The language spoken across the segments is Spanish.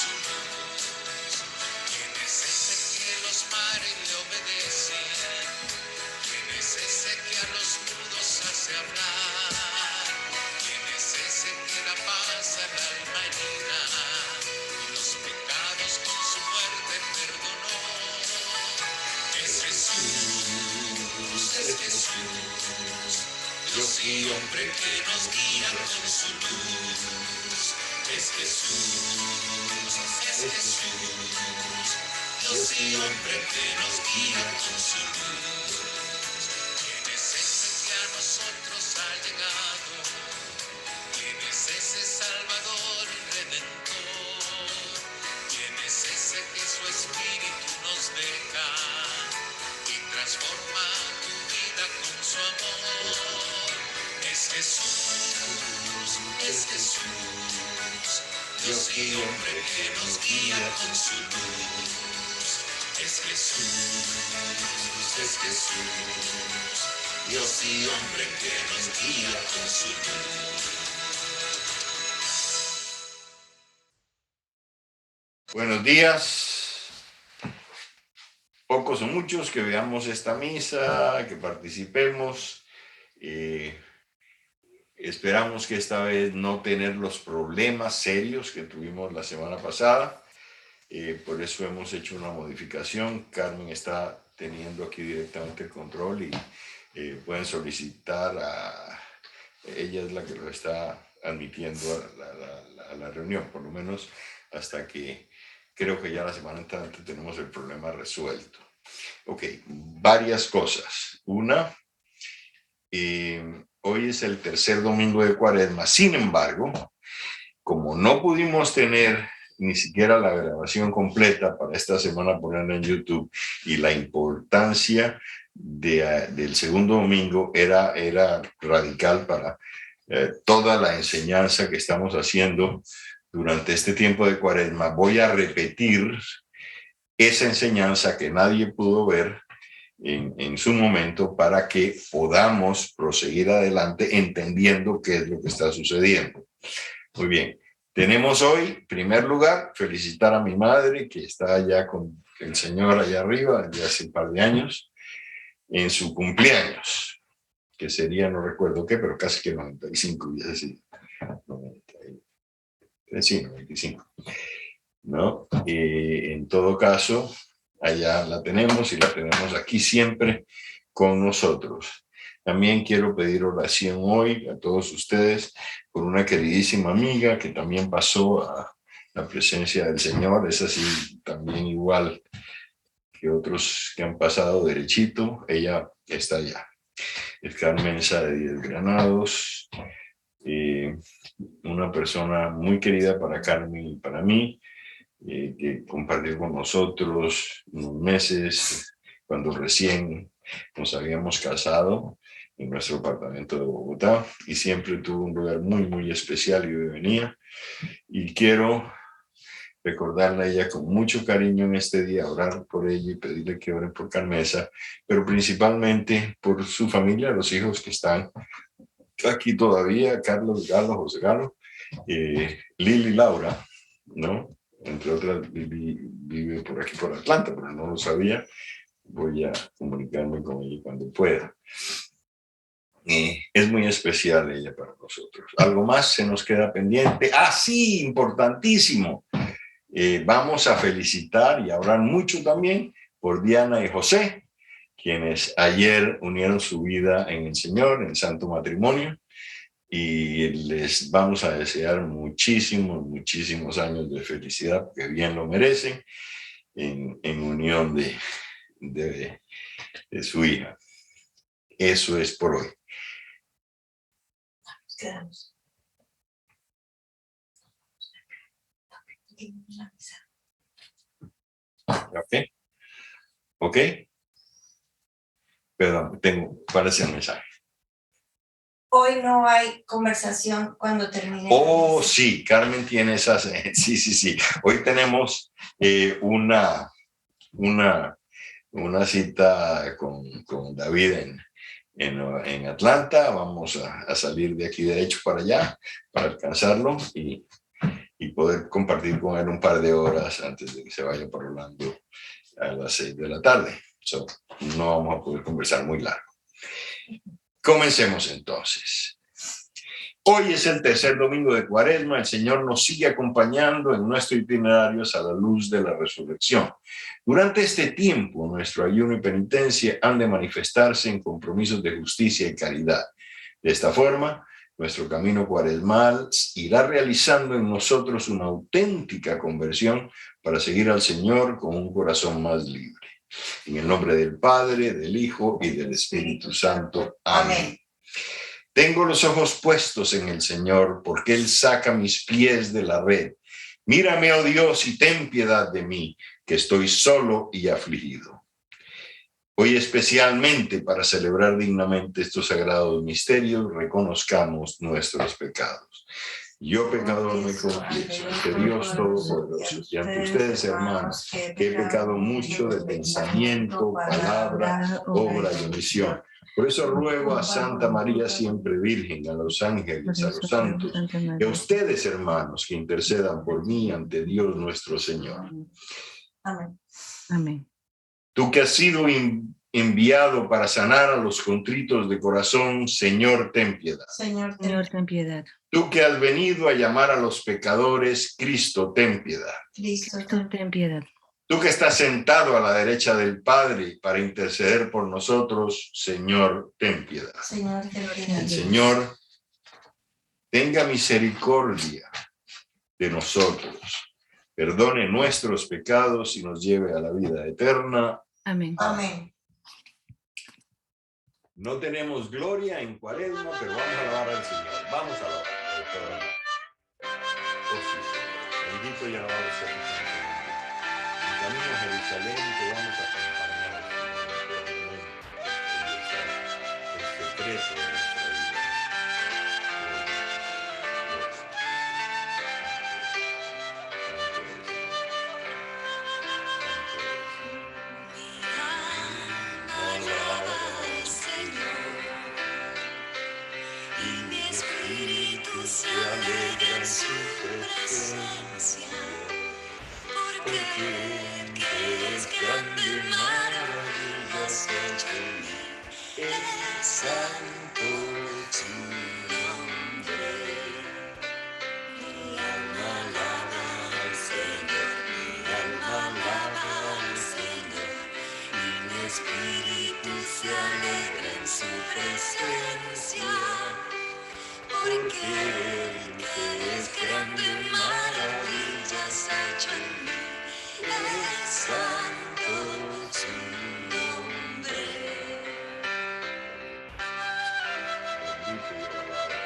su luz. ¿Quién es ese que los mares le obedecen? ¿Quién es ese que a los mudos hace hablar? ¿Quién es ese que da paz al alma herida y los pecados con su muerte perdonó? Es Jesús, es Jesús, Dios y hombre que nos guía con su luz. Es Jesús, es Jesús, Dios y hombre que nos guía con su luz. ¿Quién es ese que a nosotros ha llegado? ¿Quién es ese Salvador y Redentor? ¿Quién es ese que su espíritu nos deja y transforma tu vida con su amor? Es Jesús, Dios y hombre que nos guía con su luz. Es Jesús, Dios y hombre que nos guía con su luz. Buenos días, pocos o muchos que veamos esta misa, que participemos. Esperamos que esta vez no tener los problemas serios que tuvimos la semana pasada. Por eso hemos hecho una modificación. Carmen está teniendo aquí directamente el control y pueden solicitar a... Ella es la que lo está admitiendo a la reunión, por lo menos hasta que creo que ya la semana entrante tenemos el problema resuelto. Ok, varias cosas. Una, hoy es el tercer domingo de Cuaresma. Sin embargo, como no pudimos tener ni siquiera la grabación completa para esta semana ponerla en YouTube, y la importancia del segundo domingo era radical para toda la enseñanza que estamos haciendo durante este tiempo de Cuaresma, voy a repetir esa enseñanza que nadie pudo ver en su momento para que podamos proseguir adelante entendiendo qué es lo que está sucediendo. Muy bien. Tenemos hoy, en primer lugar, felicitar a mi madre, que está allá con el Señor allá arriba, ya hace un par de años, en su cumpleaños, que sería, no recuerdo qué, pero casi que 95, ya así, 95, ¿no? En todo caso, allá la tenemos y la tenemos aquí siempre con nosotros. También quiero pedir oración hoy a todos ustedes por una queridísima amiga que también pasó a la presencia del Señor. Es así también igual que otros que han pasado derechito. Ella está allá. Es Carmen Saedíez Granados, una persona muy querida para Carmen y para mí, que compartió con nosotros unos meses cuando recién nos habíamos casado en nuestro apartamento de Bogotá, y siempre tuvo un lugar muy, muy especial y hoy venía. Y quiero recordarle a ella con mucho cariño en este día, orar por ella y pedirle que oren por Carmesa, pero principalmente por su familia, los hijos que están aquí todavía, Carlos Galo, José Galo, Lili Laura, ¿no? Entre otras, Lili vive por aquí, por Atlanta, pero no lo sabía. Voy a comunicarme con ella cuando pueda. Es muy especial ella para nosotros. ¿Algo más se nos queda pendiente? Ah, sí, importantísimo. Vamos a felicitar y a orar mucho también por Diana y José, quienes ayer unieron su vida en el Señor, en santo matrimonio, y les vamos a desear muchísimos, muchísimos años de felicidad, porque bien lo merecen, en unión de su hija. Eso es por hoy. Quedamos. ¿Ok? Perdón, ¿cuál es el mensaje? Hoy no hay conversación cuando termine. Oh, sí, Carmen tiene esas. Sí. Hoy tenemos una cita con David en Atlanta. Vamos a salir de aquí derecho para allá para alcanzarlo, y y poder compartir con él un par de horas antes de que se vaya para Orlando a las 6 de la tarde. So, no vamos a poder conversar muy largo. Comencemos entonces. Hoy es el tercer domingo de Cuaresma. El Señor nos sigue acompañando en nuestro itinerario a la luz de la resurrección. Durante este tiempo, nuestro ayuno y penitencia han de manifestarse en compromisos de justicia y caridad. De esta forma, nuestro camino cuaresmal irá realizando en nosotros una auténtica conversión para seguir al Señor con un corazón más libre. En el nombre del Padre, del Hijo y del Espíritu Santo. Amén. Tengo los ojos puestos en el Señor, porque Él saca mis pies de la red. Mírame, oh Dios, y ten piedad de mí, que estoy solo y afligido. Hoy especialmente para celebrar dignamente estos sagrados misterios, reconozcamos nuestros pecados. Yo, pecador, me confieso ante Dios Todopoderoso y ante ustedes, hermanos, que he pecado mucho de pensamiento, palabra, obra y omisión. Por eso ruego a Santa María siempre Virgen, a los ángeles, a los santos, y a ustedes, hermanos, que intercedan por mí ante Dios nuestro Señor. Amén. Amén. Tú que has sido enviado para sanar a los contritos de corazón, Señor, ten piedad. Señor, Señor, ten piedad. Tú que has venido a llamar a los pecadores, Cristo, ten piedad. Cristo, Cristo, ten piedad. Tú que estás sentado a la derecha del Padre para interceder por nosotros, Señor, ten piedad. Señor, El Señor tenga misericordia de nosotros, perdone nuestros pecados y nos lleve a la vida eterna. Amén. Amén. No tenemos gloria en Cuaresma, pero vamos a alabar al Señor. Vamos a alabar. Oh, sí, Señor. Bendito y alabado sea tu santo nombre. En camino a Jerusalén te vamos a acompañar, Señor. El secreto de nuestra vida. Se alegra en su presencia, porque el que es grande, maravillas hecho en mí, es santo su nombre. Mi alma alaba al Señor, mi alma alaba al Señor, y mi espíritu se alegra en su presencia. Porque el que es grande, maravillas ha hecho en mí, es santo su nombre. Bendito y alabado.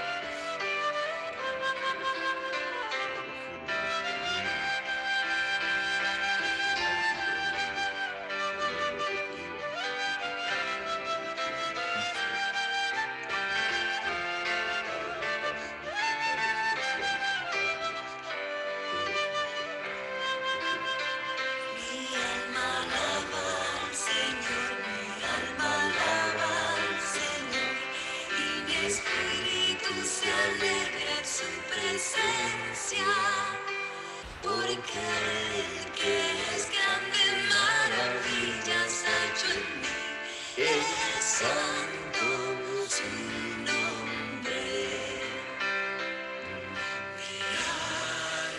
Mi alma alaba al Señor, mi alma alaba al Señor, y mi espíritu se alegra en su presencia. Porque el que es grande, maravillas ha hecho en mí, es santo su nombre. Mi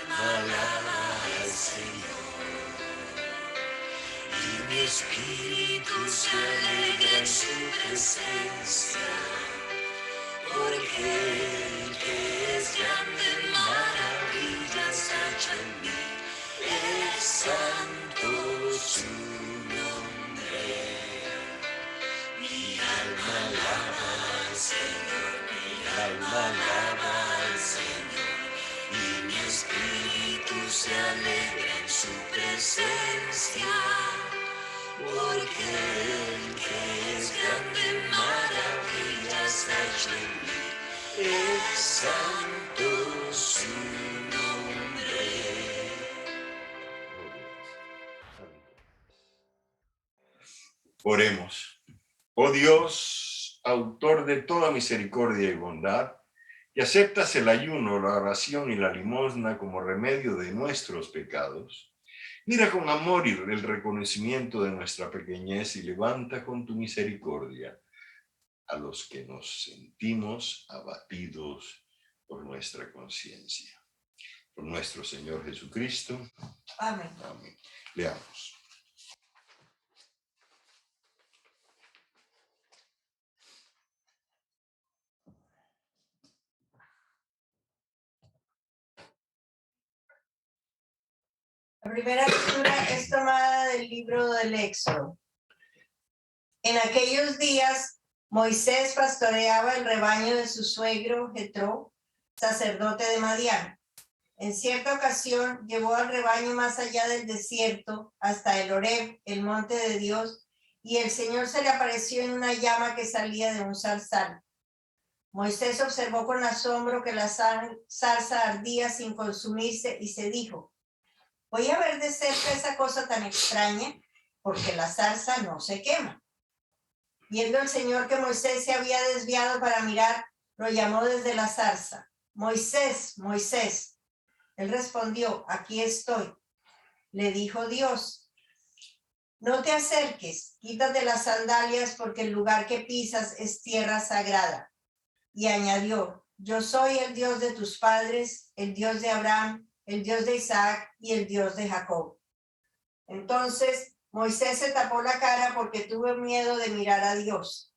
alma alaba al Señor, y mi espíritu se alegra en su presencia. Porque el que es grande, maravillas ha hecho en mí, es santo su nombre. Mi alma alaba al Señor, mi alma alaba al Señor, y mi espíritu se alegra en su presencia. Porque el que es grande, maravillas ha hecho en mí, es santo su nombre. Oremos. Oh Dios, autor de toda misericordia y bondad, y aceptas el ayuno, la oración y la limosna como remedio de nuestros pecados, mira con amor y el reconocimiento de nuestra pequeñez y levanta con tu misericordia a los que nos sentimos abatidos por nuestra conciencia. Por nuestro Señor Jesucristo. Amén. Amén. Leamos. La primera lectura es tomada del libro del Éxodo. En aquellos días, Moisés pastoreaba el rebaño de su suegro Jetro, sacerdote de Madián. En cierta ocasión llevó al rebaño más allá del desierto, hasta el Horeb, el monte de Dios, y el Señor se le apareció en una llama que salía de un zarzal. Moisés observó con asombro que la zarza ardía sin consumirse y se dijo: voy a ver de cerca esa cosa tan extraña, porque la zarza no se quema. Viendo el Señor que Moisés se había desviado para mirar, lo llamó desde la zarza: Moisés, Moisés. Él respondió: aquí estoy. Le dijo Dios: no te acerques, quítate las sandalias, porque el lugar que pisas es tierra sagrada. Y añadió: yo soy el Dios de tus padres, el Dios de Abraham, el Dios de Isaac y el Dios de Jacob. Entonces Moisés se tapó la cara porque tuvo miedo de mirar a Dios.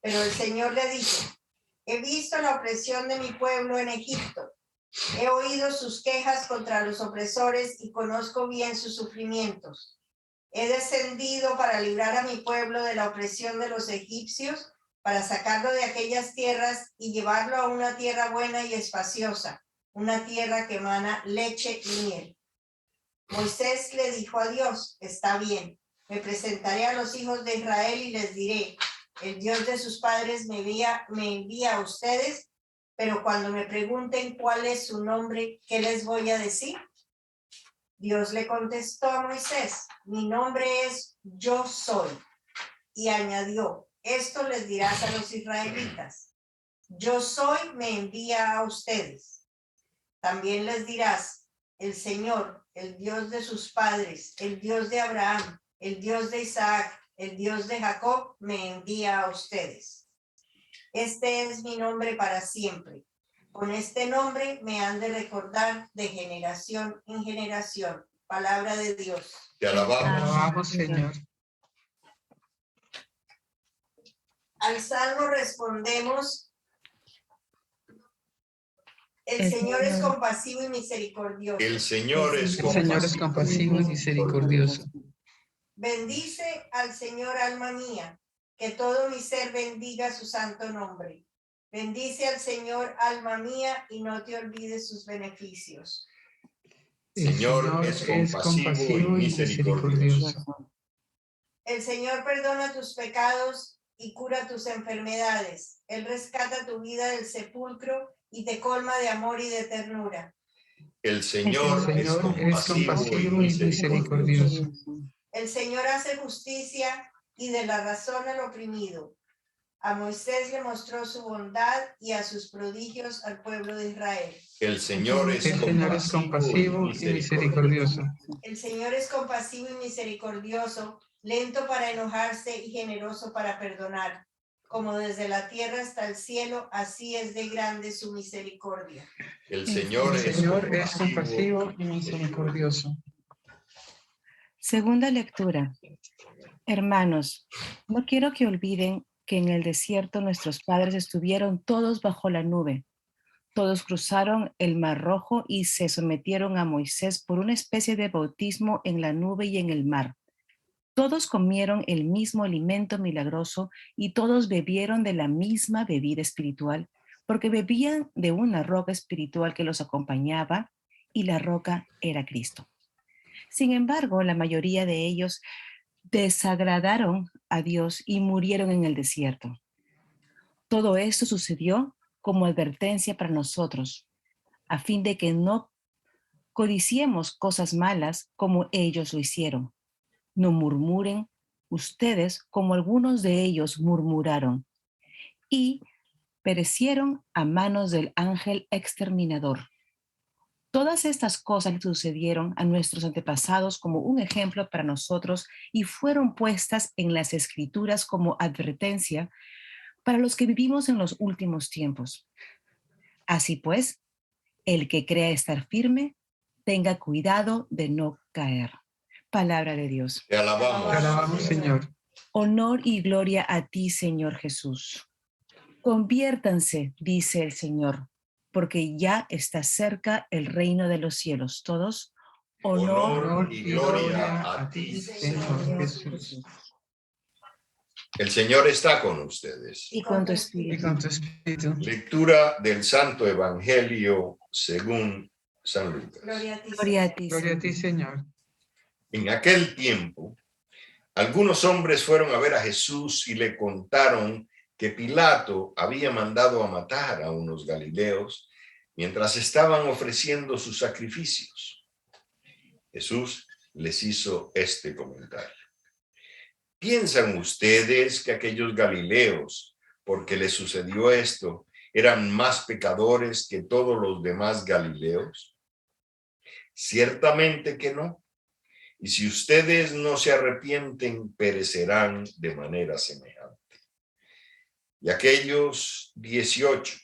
Pero el Señor le dijo: he visto la opresión de mi pueblo en Egipto. He oído sus quejas contra los opresores y conozco bien sus sufrimientos. He descendido para librar a mi pueblo de la opresión de los egipcios, para sacarlo de aquellas tierras y llevarlo a una tierra buena y espaciosa, una tierra que emana leche y miel. Moisés le dijo a Dios: está bien, me presentaré a los hijos de Israel y les diré: el Dios de sus padres me envía a ustedes, pero cuando me pregunten cuál es su nombre, ¿qué les voy a decir? Dios le contestó a Moisés: mi nombre es Yo Soy. Y añadió: esto les dirás a los israelitas: Yo Soy me envía a ustedes. También les dirás: el Señor, el Dios de sus padres, el Dios de Abraham, el Dios de Isaac, el Dios de Jacob, me envía a ustedes. Este es mi nombre para siempre. Con este nombre me han de recordar de generación en generación. Palabra de Dios. Te alabamos. Señor. Al salmo respondemos: el Señor es compasivo y misericordioso. El Señor es El Señor es compasivo y misericordioso. Bendice al Señor, alma mía, que todo mi ser bendiga su santo nombre. Bendice al Señor, alma mía, y no te olvides sus beneficios. El Señor es compasivo y misericordioso. El Señor perdona tus pecados y cura tus enfermedades. Él rescata tu vida del sepulcro y te colma de amor y de ternura. El Señor es es compasivo y misericordioso. El Señor hace justicia y de la razón al oprimido. A Moisés le mostró su bondad y a sus prodigios al pueblo de Israel. El Señor es compasivo y misericordioso. El Señor es compasivo y misericordioso, lento para enojarse y generoso para perdonar. Como desde la tierra hasta el cielo, así es de grande su misericordia. El Señor es compasivo y misericordioso. Segunda lectura. Hermanos, no quiero que olviden que en el desierto nuestros padres estuvieron todos bajo la nube. Todos cruzaron el Mar Rojo y se sometieron a Moisés por una especie de bautismo en la nube y en el mar. Todos comieron el mismo alimento milagroso y todos bebieron de la misma bebida espiritual, porque bebían de una roca espiritual que los acompañaba, y la roca era Cristo. Sin embargo, la mayoría de ellos desagradaron a Dios y murieron en el desierto. Todo esto sucedió como advertencia para nosotros, a fin de que no codiciemos cosas malas como ellos lo hicieron. No murmuren ustedes como algunos de ellos murmuraron y perecieron a manos del ángel exterminador. Todas estas cosas le sucedieron a nuestros antepasados como un ejemplo para nosotros y fueron puestas en las Escrituras como advertencia para los que vivimos en los últimos tiempos. Así pues, el que crea estar firme, tenga cuidado de no caer. Palabra de Dios. Te alabamos. Te alabamos, Señor. Honor y gloria a ti, Señor Jesús. Conviértanse, dice el Señor, porque ya está cerca el reino de los cielos. Todos, honor Honor y gloria a ti, Señor Jesús. El Señor está con ustedes. y con tu Y espíritu. con tu espíritu. Lectura del Santo Evangelio según San Lucas. Gloria a ti, Gloria a ti, Gloria a ti, Señor. Señor. En aquel tiempo, algunos hombres fueron a ver a Jesús y le contaron que Pilato había mandado a matar a unos galileos mientras estaban ofreciendo sus sacrificios. Jesús les hizo este comentario. ¿Piensan ustedes que aquellos galileos, porque les sucedió esto, eran más pecadores que todos los demás galileos? Ciertamente que no. Y si ustedes no se arrepienten, perecerán de manera semejante. Y aquellos 18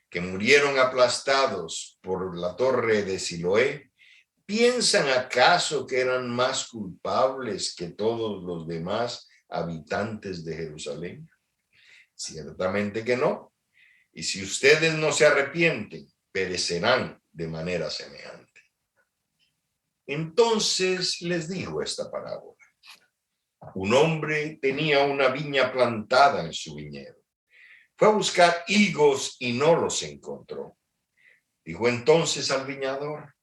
que murieron aplastados por la torre de Siloé, ¿piensan acaso que eran más culpables que todos los demás habitantes de Jerusalén? Ciertamente que no. Y si ustedes no se arrepienten, perecerán de manera semejante. Entonces les dijo esta parábola. Un hombre tenía una viña plantada en su viñedo. Fue a buscar higos y no los encontró. Dijo entonces al viñador: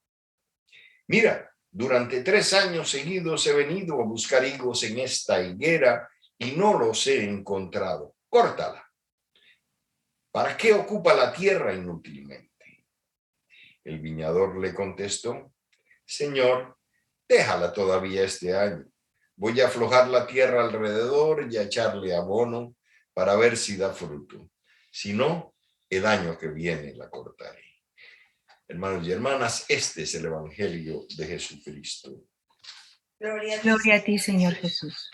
mira, durante 3 años seguidos he venido a buscar higos en esta higuera y no los he encontrado. Córtala. ¿Para qué ocupa la tierra inútilmente? El viñador le contestó: Señor, déjala todavía este año. Voy a aflojar la tierra alrededor y a echarle abono para ver si da fruto. Si no, el año que viene la cortaré. Hermanos y hermanas, este es el Evangelio de Jesucristo. Gloria a ti, Señor Jesús.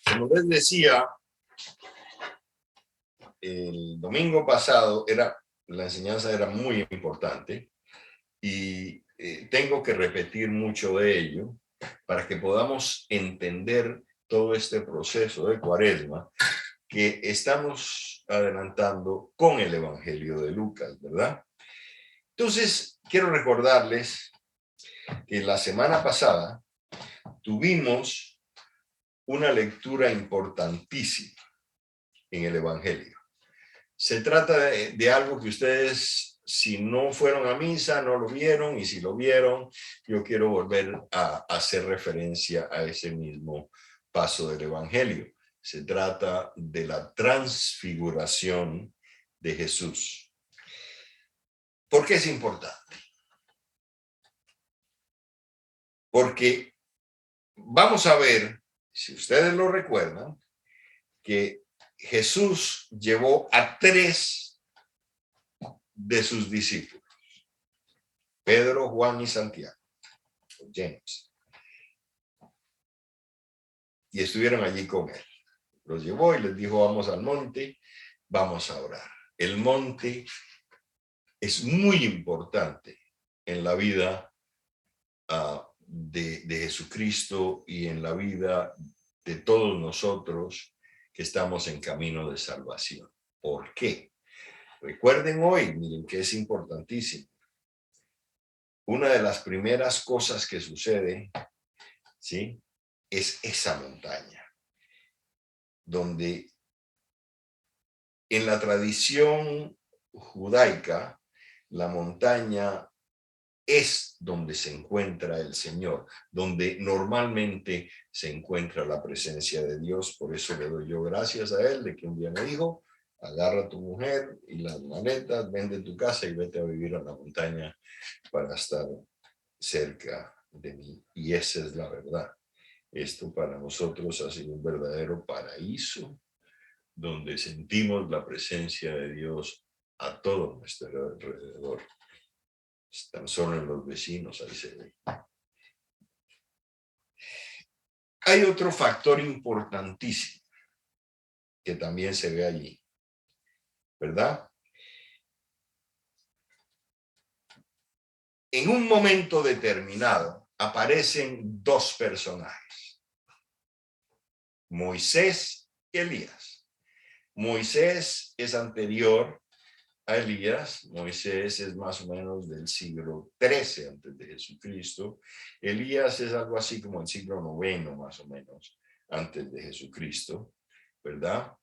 Como les decía, el domingo pasado la enseñanza era muy importante y tengo que repetir mucho de ello para que podamos entender todo este proceso de Cuaresma que estamos adelantando con el Evangelio de Lucas, ¿verdad? Entonces, quiero recordarles que la semana pasada tuvimos una lectura importantísima en el Evangelio. Se trata de algo que ustedes, si no fueron a misa, no lo vieron, y si lo vieron, yo quiero volver a hacer referencia a ese mismo paso del Evangelio. Se trata de la transfiguración de Jesús. ¿Por qué es importante? Porque vamos a ver, si ustedes lo recuerdan, que Jesús llevó a 3 de sus discípulos, Pedro, Juan y Santiago, James, y estuvieron allí con él. Los llevó y les dijo: vamos al monte, vamos a orar. El monte es muy importante en la vida de Jesucristo y en la vida de todos nosotros que estamos en camino de salvación. ¿Por qué? Recuerden hoy, miren que es importantísimo. Una de las primeras cosas que sucede, ¿sí?, es esa montaña, donde en la tradición judaica, la montaña es donde se encuentra el Señor, donde normalmente se encuentra la presencia de Dios. Por eso le doy yo gracias a Él de que un día me dijo: agarra a tu mujer y las maletas, vende tu casa y vete a vivir a la montaña para estar cerca de mí. Y esa es la verdad. Esto para nosotros ha sido un verdadero paraíso, donde sentimos la presencia de Dios a todo nuestro alrededor. Tan solo en los vecinos, ahí se ve. Hay otro factor importantísimo que también se ve allí, ¿verdad? En un momento determinado aparecen dos personajes, Moisés y Elías. Moisés es anterior a Elías. Moisés es más o menos del siglo XIII antes de Jesucristo. Elías es algo así como el siglo IX más o menos antes de Jesucristo, ¿verdad?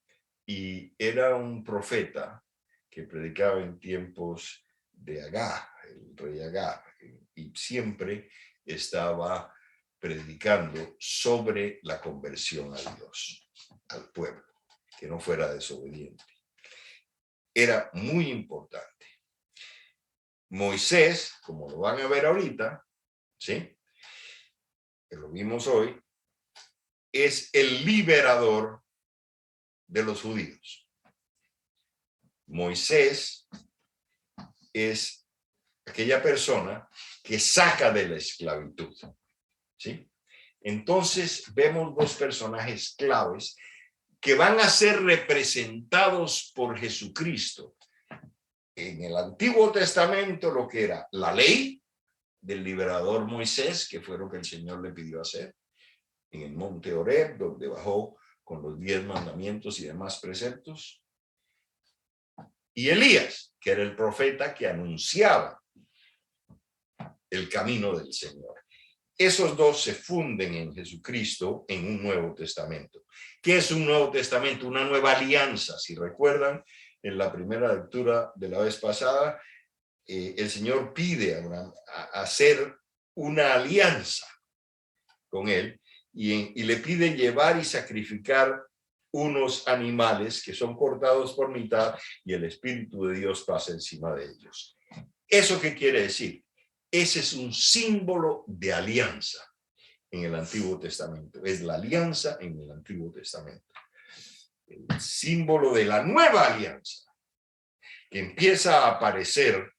Y era un profeta que predicaba en tiempos de Agag, el rey Agag, y siempre estaba predicando sobre la conversión a Dios, al pueblo, que no fuera desobediente. Era muy importante. Moisés, como lo van a ver ahorita, ¿sí? Que lo vimos hoy, es el liberador de los judíos. Moisés es aquella persona que saca de la esclavitud, ¿sí? Entonces vemos dos personajes claves que van a ser representados por Jesucristo. En el Antiguo Testamento, lo que era la ley del liberador Moisés, que fue lo que el Señor le pidió hacer, en el monte Horeb, donde bajó con los 10 mandamientos y demás preceptos. Y Elías, que era el profeta que anunciaba el camino del Señor. Esos dos se funden en Jesucristo en un Nuevo Testamento. ¿Qué es un Nuevo Testamento? Una nueva alianza. Si recuerdan, en la primera lectura de la vez pasada, el Señor pide a hacer una alianza con él y le pide llevar y sacrificar unos animales que son cortados por mitad y el Espíritu de Dios pasa encima de ellos. ¿Eso qué quiere decir? Ese es un símbolo de alianza en el Antiguo Testamento. Es la alianza en el Antiguo Testamento. El símbolo de la nueva alianza que empieza a aparecer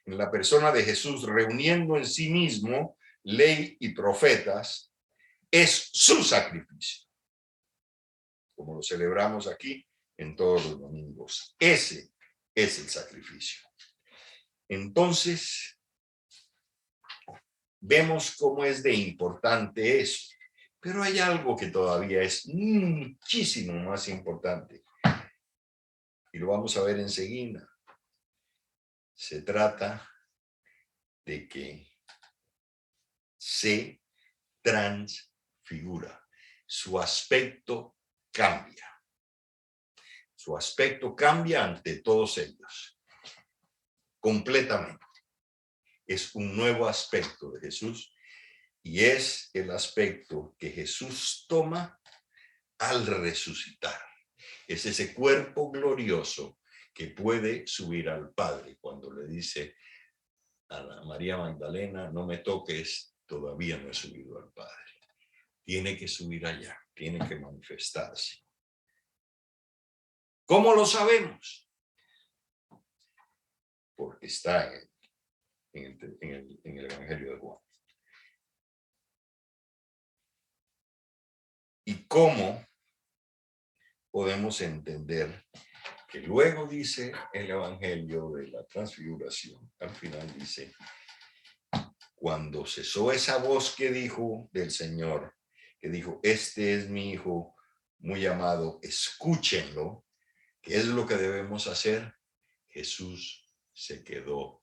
en la persona de Jesús, reuniendo en sí mismo ley y profetas, es su sacrificio, como lo celebramos aquí en todos los domingos. Ese es el sacrificio. Entonces, vemos cómo es de importante eso. Pero hay algo que todavía es muchísimo más importante. Y lo vamos a ver enseguida. Se trata de que se transfigura. Su aspecto cambia. Su aspecto cambia ante todos ellos. Completamente. Es un nuevo aspecto de Jesús y es el aspecto que Jesús toma al resucitar. Es ese cuerpo glorioso que puede subir al Padre cuando le dice a la María Magdalena, no me toques, todavía no he subido al Padre. Tiene que subir allá, tiene que manifestarse. ¿Cómo lo sabemos? Porque está en el Evangelio de Juan. ¿Y cómo podemos entender que luego dice el Evangelio de la Transfiguración? Al final dice, cuando cesó esa voz que dijo del Señor, que dijo, este es mi Hijo muy amado, escúchenlo. ¿Qué es lo que debemos hacer? Jesús se quedó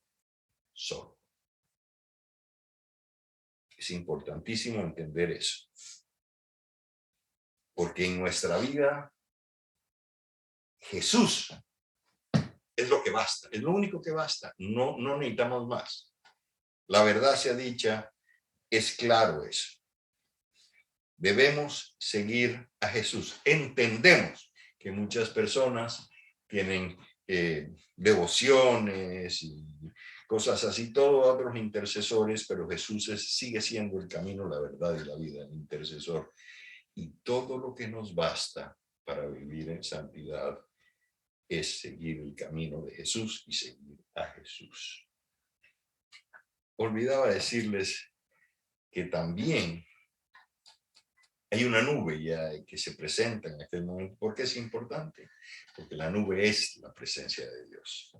solo. Es importantísimo entender eso. Porque en nuestra vida, Jesús es lo que basta, es lo único que basta. No necesitamos más. La verdad sea dicha, es claro eso. Debemos seguir a Jesús. Entendemos que muchas personas tienen devociones y cosas así, todos otros intercesores, pero Jesús sigue siendo el camino, la verdad y la vida, el intercesor. Y todo lo que nos basta para vivir en santidad es seguir el camino de Jesús y seguir a Jesús. Olvidaba decirles que también hay una nube ya que se presenta en aquel momento. ¿Por qué es importante? Porque la nube es la presencia de Dios.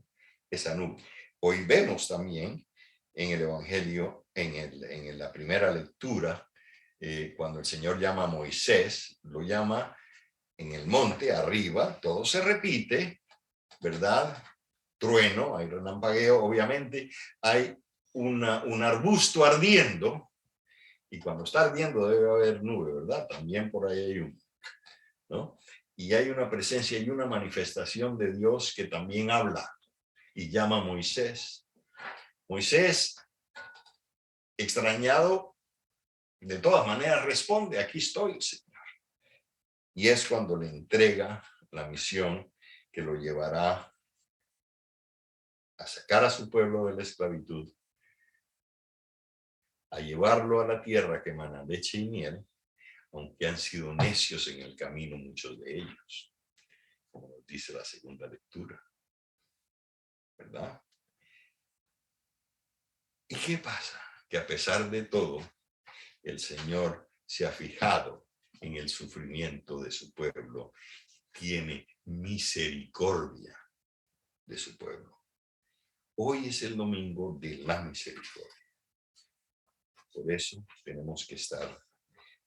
Esa nube. Hoy vemos también en el Evangelio, en la primera lectura, cuando el Señor llama a Moisés, lo llama en el monte, arriba, todo se repite, ¿verdad? Trueno, hay relampagueo, obviamente, hay un arbusto ardiendo, y cuando está ardiendo debe haber nube, ¿verdad? También por ahí hay humo, ¿no? Y hay una presencia y una manifestación de Dios que también habla y llama a Moisés. Moisés, extrañado, de todas maneras responde, aquí estoy, Señor. Y es cuando le entrega la misión que lo llevará a sacar a su pueblo de la esclavitud, a llevarlo a la tierra que emana leche y miel, aunque han sido necios en el camino muchos de ellos, como nos dice la segunda lectura, ¿verdad? ¿Y qué pasa? Que a pesar de todo, el Señor se ha fijado en el sufrimiento de su pueblo, tiene misericordia de su pueblo. Hoy es el domingo de la misericordia. Por eso tenemos que estar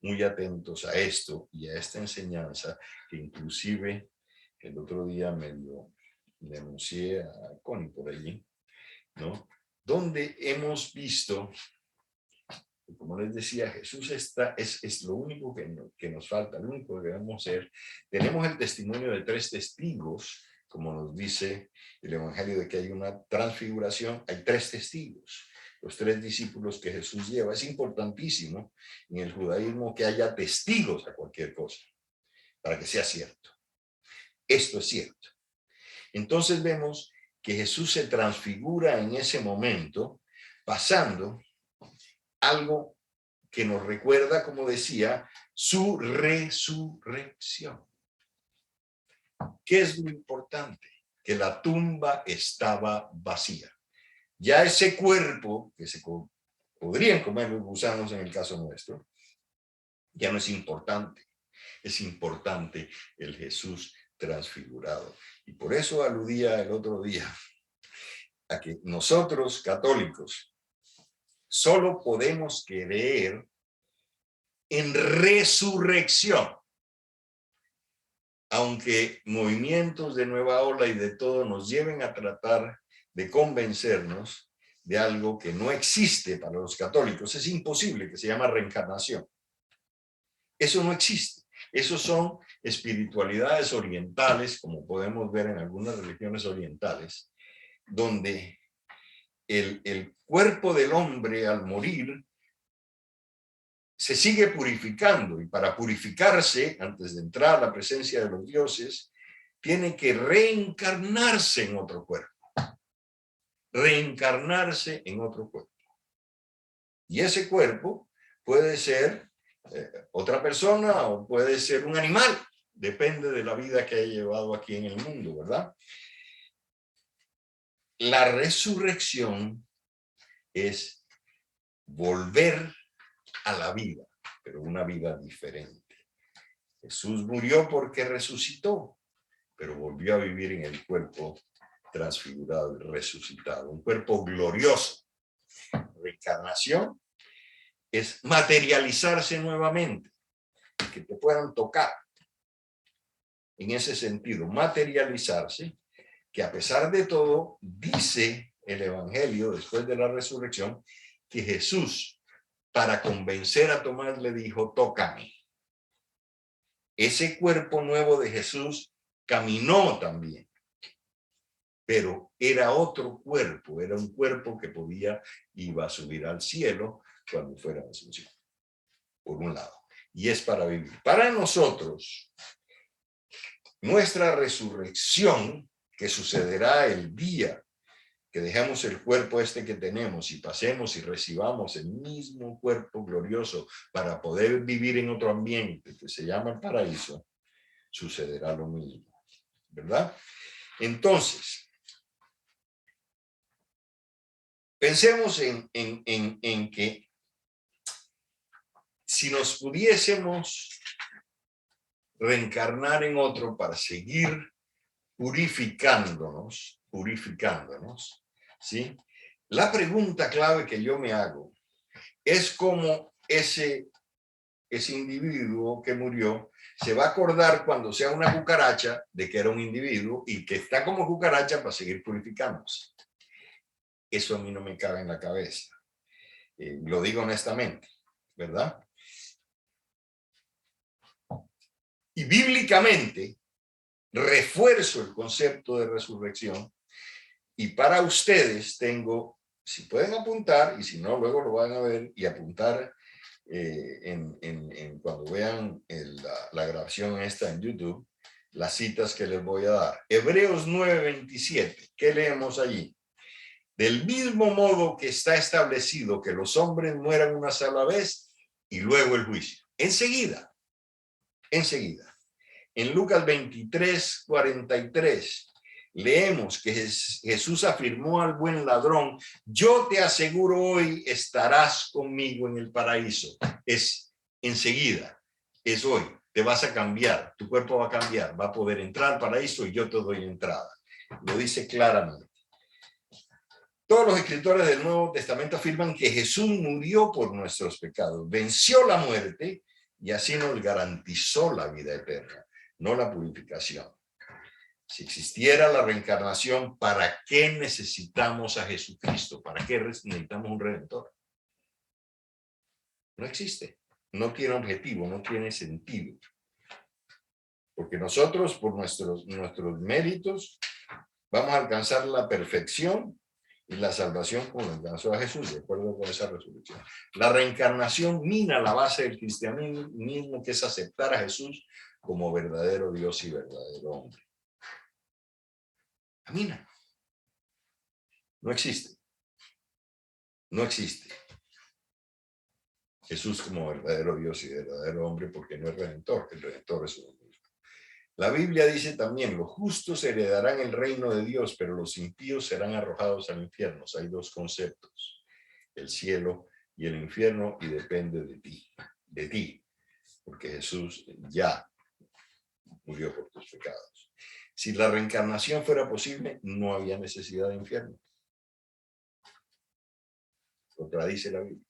muy atentos a esto y a esta enseñanza que inclusive el otro día medio denuncié a Connie por allí, ¿no? Donde hemos visto, como les decía, Jesús es lo único que nos falta, lo único que debemos ser. Tenemos el testimonio de 3 testigos, como nos dice el Evangelio de que hay una transfiguración, hay 3 testigos. Los 3 discípulos que Jesús lleva. Es importantísimo en el judaísmo que haya testigos a cualquier cosa, para que sea cierto. Esto es cierto. Entonces vemos que Jesús se transfigura en ese momento, pasando algo que nos recuerda, como decía, su resurrección. ¿Qué es lo importante? Que la tumba estaba vacía. Ya ese cuerpo que se podrían comer los gusanos en el caso nuestro, ya no es importante. Es importante el Jesús transfigurado. Y por eso aludía el otro día a que nosotros católicos solo podemos creer en resurrección. Aunque movimientos de nueva ola y de todo nos lleven a tratar de convencernos de algo que no existe para los católicos, es imposible, que se llama reencarnación. Eso no existe. Esos son espiritualidades orientales, como podemos ver en algunas religiones orientales, donde el cuerpo del hombre al morir se sigue purificando, y para purificarse, antes de entrar a la presencia de los dioses, tiene que reencarnarse en otro cuerpo. Reencarnarse en otro cuerpo. Y ese cuerpo puede ser otra persona o puede ser un animal. Depende de la vida que haya llevado aquí en el mundo, ¿verdad? La resurrección es volver a la vida, pero una vida diferente. Jesús murió porque resucitó, pero volvió a vivir en el cuerpo transfigurado y resucitado, un cuerpo glorioso. Reencarnación es materializarse nuevamente, que te puedan tocar. En ese sentido, materializarse, que a pesar de todo, dice el Evangelio después de la resurrección, que Jesús, para convencer a Tomás, le dijo, tócame. Ese cuerpo nuevo de Jesús caminó también, pero era otro cuerpo, era un cuerpo que iba a subir al cielo cuando fuera la Asunción, por un lado, y es para vivir. Para nosotros, nuestra resurrección, que sucederá el día que dejemos el cuerpo este que tenemos y pasemos y recibamos el mismo cuerpo glorioso para poder vivir en otro ambiente que se llama el paraíso, sucederá lo mismo, ¿verdad? Entonces, pensemos en que si nos pudiésemos reencarnar en otro para seguir purificándonos, ¿sí? La pregunta clave que yo me hago es cómo ese individuo que murió se va a acordar cuando sea una cucaracha de que era un individuo y que está como cucaracha para seguir purificándose. Eso a mí no me cabe en la cabeza. Lo digo honestamente, ¿verdad? Y bíblicamente refuerzo el concepto de resurrección y para ustedes tengo, si pueden apuntar y si no luego lo van a ver y apuntar cuando vean la grabación esta en YouTube, las citas que les voy a dar. Hebreos 9:27, ¿qué leemos allí? Del mismo modo que está establecido que los hombres mueran una sola vez y luego el juicio. Enseguida. En Lucas 23:43 leemos que Jesús afirmó al buen ladrón: yo te aseguro hoy estarás conmigo en el paraíso. Es enseguida, es hoy. Te vas a cambiar, tu cuerpo va a cambiar, va a poder entrar al paraíso y yo te doy entrada. Lo dice claramente. Todos los escritores del Nuevo Testamento afirman que Jesús murió por nuestros pecados, venció la muerte y así nos garantizó la vida eterna, no la purificación. Si existiera la reencarnación, ¿para qué necesitamos a Jesucristo? ¿Para qué necesitamos un redentor? No existe, no tiene objetivo, no tiene sentido. Porque nosotros, por nuestros méritos, vamos a alcanzar la perfección y la salvación como alcanzó a Jesús, de acuerdo con esa resurrección. La reencarnación mina la base del cristianismo, que es aceptar a Jesús como verdadero Dios y verdadero hombre. La mina. No existe. No existe Jesús como verdadero Dios y verdadero hombre, porque no es redentor. El redentor es uno mismo. La Biblia dice también: los justos heredarán el reino de Dios, pero los impíos serán arrojados al infierno. Hay dos conceptos, el cielo y el infierno, y depende de ti, porque Jesús ya murió por tus pecados. Si la reencarnación fuera posible, no había necesidad de infierno. Lo contradice la Biblia.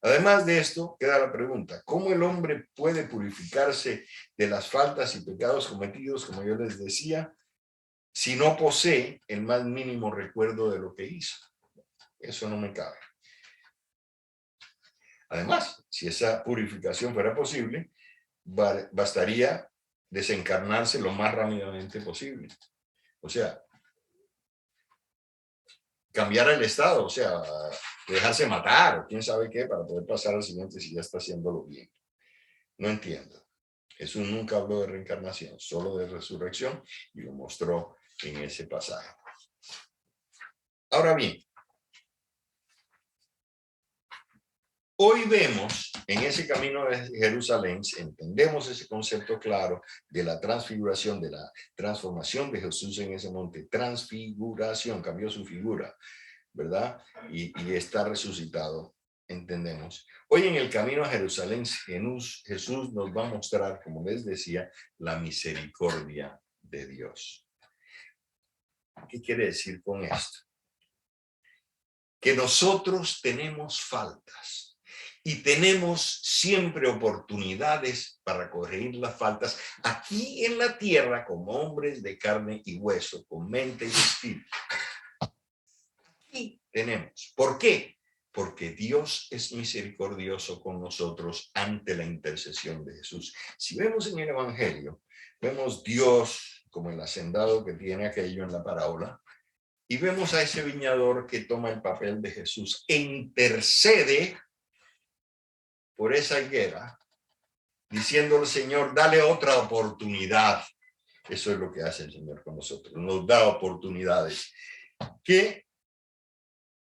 Además de esto, queda la pregunta: ¿cómo el hombre puede purificarse de las faltas y pecados cometidos, como yo les decía, si no posee el más mínimo recuerdo de lo que hizo? Eso no me cabe. Además, si esa purificación fuera posible, bastaría desencarnarse lo más rápidamente posible. O sea, cambiar el estado, o sea, dejarse matar o quién sabe qué para poder pasar al siguiente si ya está haciéndolo bien. No entiendo. Jesús nunca habló de reencarnación, solo de resurrección, y lo mostró en ese pasaje. Ahora bien, hoy vemos en ese camino de Jerusalén, entendemos ese concepto claro de la transfiguración, de la transformación de Jesús en ese monte. Transfiguración, cambió su figura, ¿verdad? Y está resucitado, entendemos. Hoy en el camino a Jerusalén, Jesús nos va a mostrar, como les decía, la misericordia de Dios. ¿Qué quiere decir con esto? Que nosotros tenemos faltas y tenemos siempre oportunidades para corregir las faltas aquí en la tierra como hombres de carne y hueso, con mente y espíritu. Aquí tenemos. ¿Por qué? Porque Dios es misericordioso con nosotros ante la intercesión de Jesús. Si vemos en el Evangelio, vemos Dios como el hacendado que tiene aquello en la parábola, y vemos a ese viñador que toma el papel de Jesús e intercede por esa higuera, diciéndole: Señor, dale otra oportunidad, Eso es lo que hace el Señor con nosotros. Nos da oportunidades. ¿Qué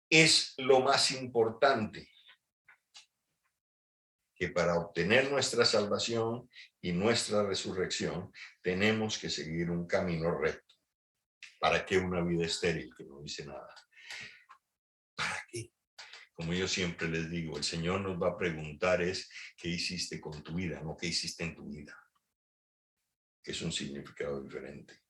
es lo más importante? Que para obtener nuestra salvación y nuestra resurrección tenemos que seguir un camino recto. ¿Para qué una vida estéril que no dice nada? ¿Para qué? Como yo siempre les digo, el Señor nos va a preguntar es ¿qué hiciste con tu vida? No ¿qué hiciste en tu vida? Que es un significado diferente.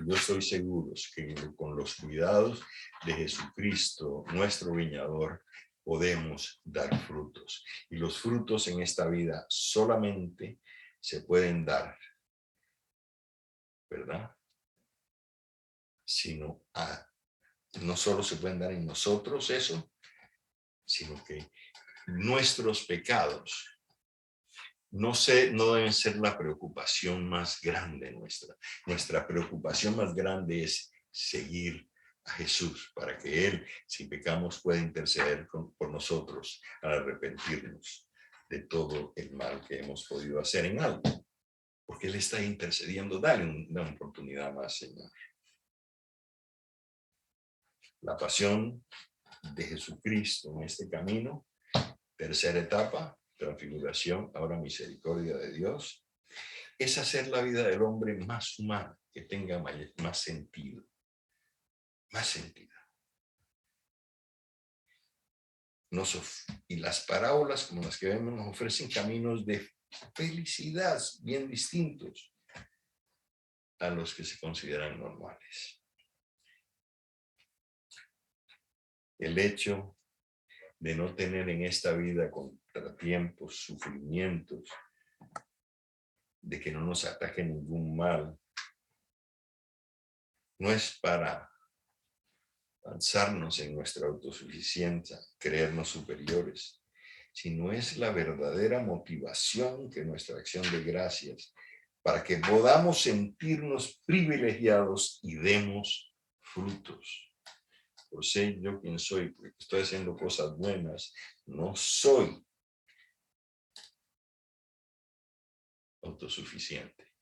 Yo estoy seguro que con los cuidados de Jesucristo, nuestro viñador, podemos dar frutos. Y los frutos en esta vida solamente se pueden dar, ¿verdad? Sino no solo se pueden dar en nosotros eso, sino que nuestros pecados no deben ser la preocupación más grande nuestra. Nuestra preocupación más grande es seguir a Jesús para que Él, si pecamos, pueda interceder por nosotros al arrepentirnos de todo el mal que hemos podido hacer en algo. Porque Él está intercediendo. Dale una oportunidad más, Señor. La pasión de Jesucristo en este camino, tercera etapa, transfiguración, ahora misericordia de Dios, es hacer la vida del hombre más humana, que tenga más sentido. Más sentido. Y las parábolas como las que vemos nos ofrecen caminos de felicidad bien distintos a los que se consideran normales. El hecho de no tener en esta vida contratiempos, sufrimientos, de que no nos ataque ningún mal, no es para alzarnos en nuestra autosuficiencia, creernos superiores, sino es la verdadera motivación que nuestra acción de gracias para que podamos sentirnos privilegiados y demos frutos. Por ser yo quien soy, porque estoy haciendo cosas buenas, no soy autosuficiente,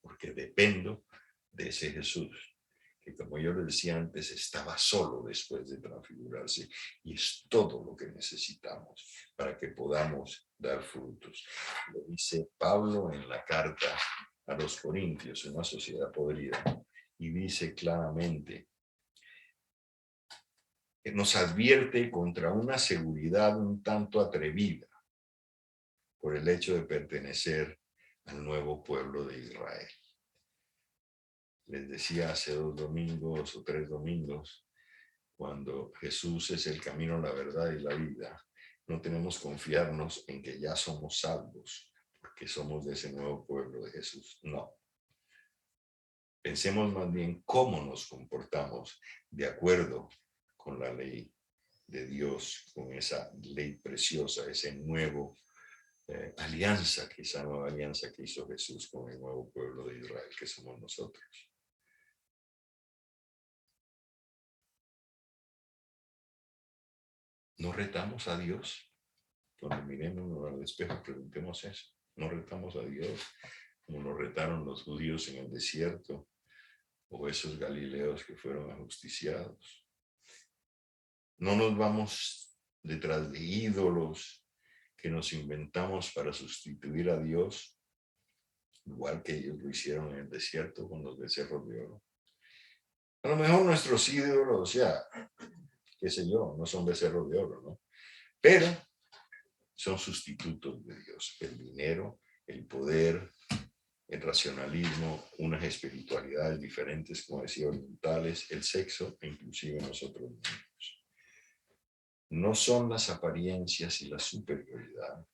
porque dependo de ese Jesús, que como yo les decía antes, estaba solo después de transfigurarse, y es todo lo que necesitamos para que podamos dar frutos. Lo dice Pablo en la carta a los Corintios, en una sociedad podrida, y dice claramente que nos advierte contra una seguridad un tanto atrevida por el hecho de pertenecer al nuevo pueblo de Israel. Les decía hace 2 domingos o 3 domingos, cuando Jesús es el camino, la verdad y la vida, no tenemos que confiarnos en que ya somos salvos, porque somos de ese nuevo pueblo de Jesús. No. Pensemos más bien cómo nos comportamos de acuerdo con la ley de Dios, con esa ley preciosa, ese nuevo esa nueva alianza que hizo Jesús con el nuevo pueblo de Israel, que somos nosotros. ¿No retamos a Dios? Cuando miremos al espejo, preguntemos eso. ¿No retamos a Dios como nos retaron los judíos en el desierto o esos galileos que fueron ajusticiados? No nos vamos detrás de ídolos que nos inventamos para sustituir a Dios, igual que ellos lo hicieron en el desierto con los becerros de oro. A lo mejor nuestros ídolos, o sea, qué sé yo, no son becerros de oro, ¿no? Pero son sustitutos de Dios. El dinero, el poder, el racionalismo, unas espiritualidades diferentes, como decía, orientales, el sexo e inclusive nosotros mismos. No son las apariencias y la superioridad.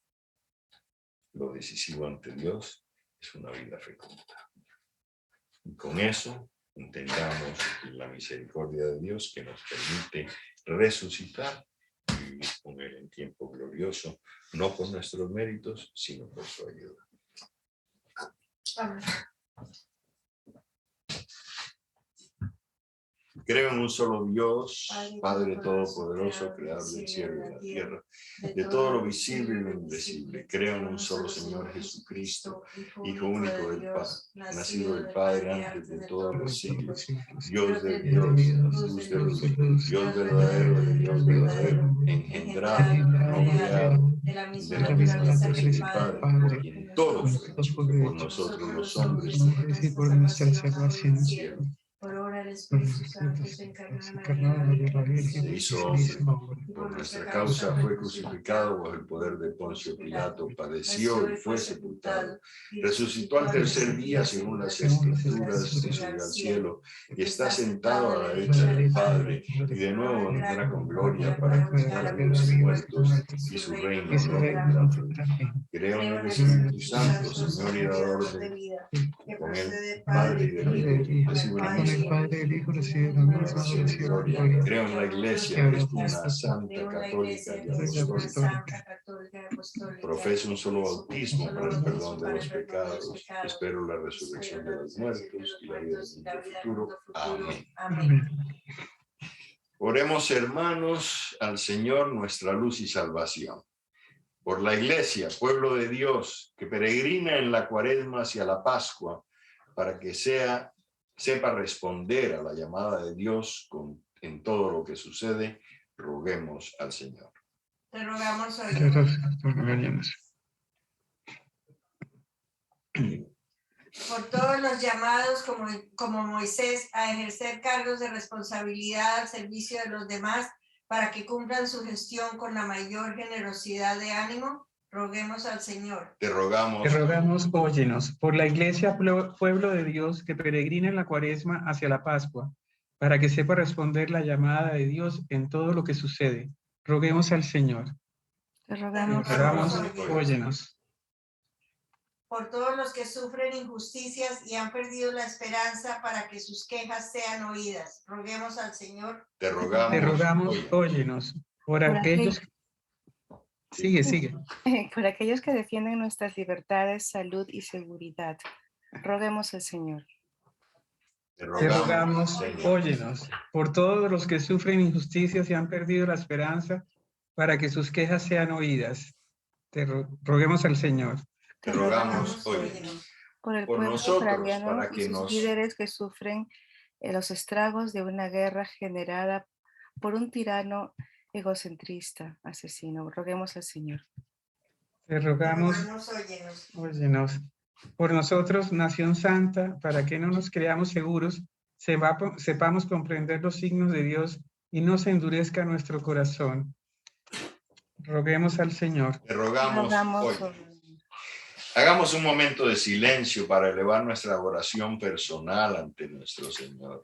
Lo decisivo ante Dios es una vida fecunda. Y con eso entendamos la misericordia de Dios que nos permite resucitar y vivir con Él en tiempo glorioso, no por nuestros méritos, sino por su ayuda. Amén. Creo en un solo Dios, Padre Todopoderoso, Creador del cielo y de la tierra, de todo lo visible y lo invisible. Creo en un solo Señor Jesucristo, Hijo único del Padre, nacido del Padre antes de todos los siglos, Dios de Dios, luz de luz, Dios verdadero de Dios verdadero, engendrado, no creado, de la de misma la misma naturaleza naturaleza del del Padre, Padre, quien todo fue hecho por por nosotros los hombres, y por nuestra salvación. cielo. por obra del Por Espíritu Santo, se encarnado de la Virgen, Se hizo hombre. Por nuestra causa fue crucificado bajo el poder de Poncio Pilato, padeció y fue sepultado, resucitó al tercer día según las Escrituras, y subió al cielo, y está sentado a la derecha del Padre, y de nuevo vendrá con gloria para juzgar a los muertos, y su reino no tendrá fin. Creo en el Espíritu Santo, Señor y dador de vida, con el Padre y del Hijo, recibe la con el misma Padre y el Hijo recibe la misma adoración y gloria. Creo en la Iglesia, que es una santa, católica y apostólica. Profeso un solo bautismo para el perdón de los pecados. Espero la resurrección de los muertos y la vida del mundo futuro. Amén. Oremos, hermanos, al Señor, nuestra luz y salvación. Por la Iglesia, pueblo de Dios, que peregrina en la Cuaresma hacia la Pascua, para que sepa responder a la llamada de Dios en todo lo que sucede, roguemos al Señor. Te rogamos hoy. Por todos los llamados como Moisés a ejercer cargos de responsabilidad al servicio de los demás para que cumplan su gestión con la mayor generosidad de ánimo, roguemos al Señor. Te rogamos, óyenos, por la Iglesia, pueblo de Dios, que peregrina en la Cuaresma hacia la Pascua, para que sepa responder la llamada de Dios en todo lo que sucede. Roguemos al Señor. Te rogamos, óyenos. Por todos los que sufren injusticias y han perdido la esperanza para que sus quejas sean oídas, roguemos al Señor. Te rogamos, óyenos. Por aquellos... Sigue. Por aquellos que defienden nuestras libertades, salud y seguridad, roguemos al Señor. Te rogamos, óyenos. Por todos los que sufren injusticias y han perdido la esperanza para que sus quejas sean oídas, roguemos al Señor. Te rogamos, óyenos. Por el por pueblo nosotros, ucraniano para y que sus nos... líderes que sufren los estragos de una guerra generada por un tirano egocentrista, asesino. Roguemos al Señor. Te rogamos, óyenos. Por nosotros, Nación Santa, para que no nos creamos seguros, sepamos comprender los signos de Dios y no se endurezca nuestro corazón. Roguemos al Señor. Te rogamos, óyenos. Hagamos un momento de silencio para elevar nuestra oración personal ante nuestro Señor.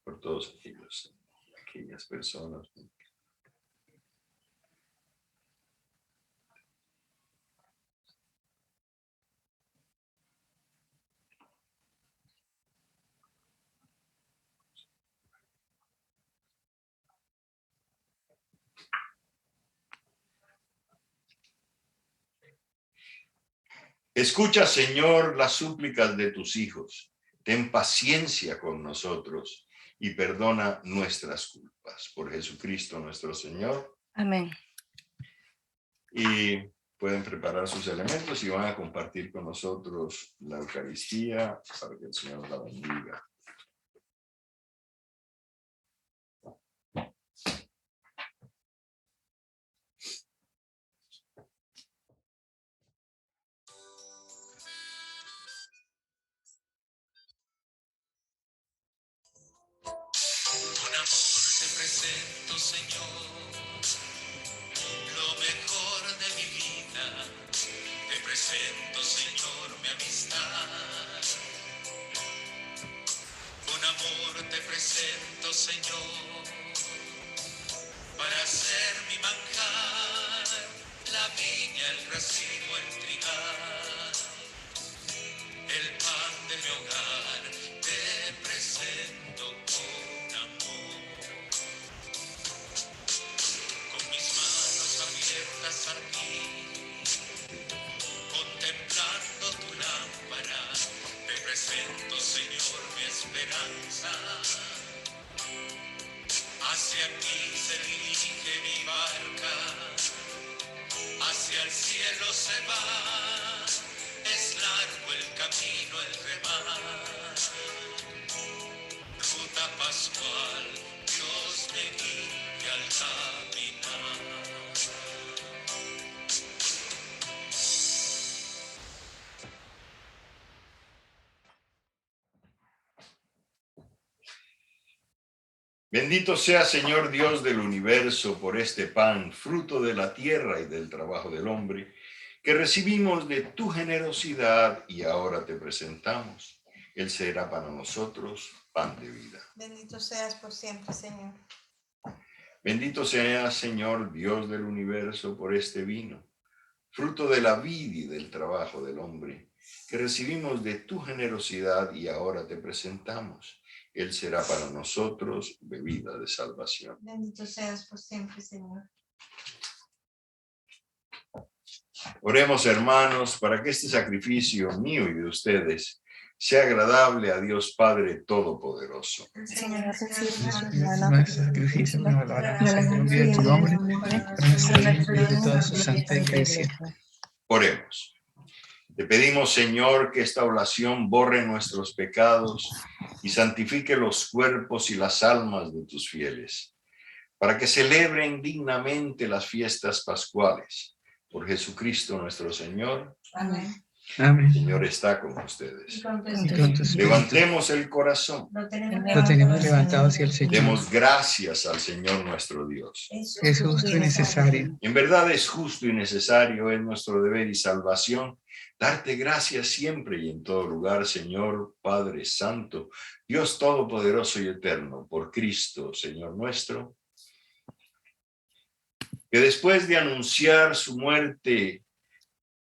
Por todos aquellas personas. Escucha, Señor, las súplicas de tus hijos. Ten paciencia con nosotros y perdona nuestras culpas. Por Jesucristo nuestro Señor. Amén. Y pueden preparar sus elementos y van a compartir con nosotros la Eucaristía para que el Señor la bendiga. Con amor te presento, Señor, lo mejor de mi vida. Te presento, Señor, mi amistad. Con amor te presento, Señor, para ser mi manjar, la viña, el racimo, el trigal, el pan de mi hogar. Te presento con amor, con mis manos abiertas a ti, contemplando tu lámpara. Te presento, Señor, mi esperanza. Hacia ti se dirige mi barca, hacia el cielo se va, es largo el camino, el remar. Ruta pascual, Dios me guía al caminar. Bendito sea, Señor Dios del universo, por este pan, fruto de la tierra y del trabajo del hombre, que recibimos de tu generosidad y ahora te presentamos. Él será para nosotros pan de vida. Bendito seas por siempre, Señor. Bendito sea, Señor Dios del universo, por este vino, fruto de la vid y del trabajo del hombre, que recibimos de tu generosidad y ahora te presentamos. Él será para nosotros bebida de salvación. Bendito seas por siempre, Señor. Oremos, hermanos, para que este sacrificio mío y de ustedes sea agradable a Dios Padre Todopoderoso. Señor, Nuestro sacrificio no valorará la vida de tu nombre, para nuestra vida y de toda su santa iglesia. Oremos. Te pedimos, Señor, que esta oración borre nuestros pecados y santifique los cuerpos y las almas de tus fieles, para que celebren dignamente las fiestas pascuales. Por Jesucristo nuestro Señor. Amén. Amén. El Señor está con ustedes. Y con tu Y con espíritu. tu espíritu. Levantemos el corazón. Lo Lo tenemos levantado hacia el Señor. Demos gracias al Señor nuestro Dios. Es justo y necesario. En verdad es justo y necesario, es nuestro deber y salvación, darte gracias siempre y en todo lugar, Señor Padre Santo, Dios Todopoderoso y Eterno, por Cristo, Señor nuestro, que después de anunciar su muerte